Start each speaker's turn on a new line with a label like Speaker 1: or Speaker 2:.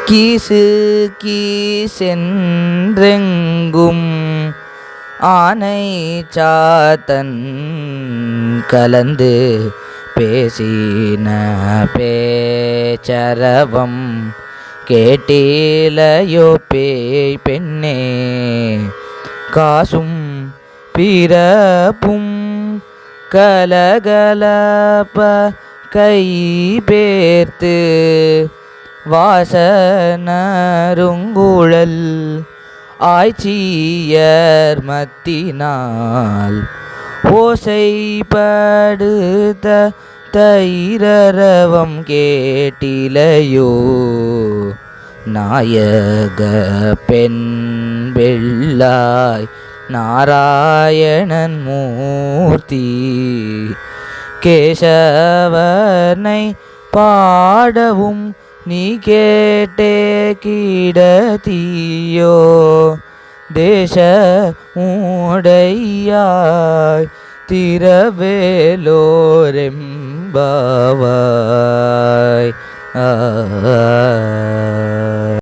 Speaker 1: கீசு கீசென்றெங்கும் ஆனை சாத்தன் கலந்து பேசின பேச்சரவம் கேட்டிலையோ பேய் பெண்ணே காசும் பிறப்பும் கலகலப்ப கை பேர்த்து வாசனருங்குழல் ஆய்ச்சியர் மத்தினால் ஓசைப்படுத்த தைரரவம் கேட்டிலையோ நாயக பெண் வெள்ளாய் நாராயணன் மூர்த்தி கேசவனை பாடவும் நீ கேட்டே கிடத்தியோ தேச உடையாய் திரவேலோரெம்பாவாய்.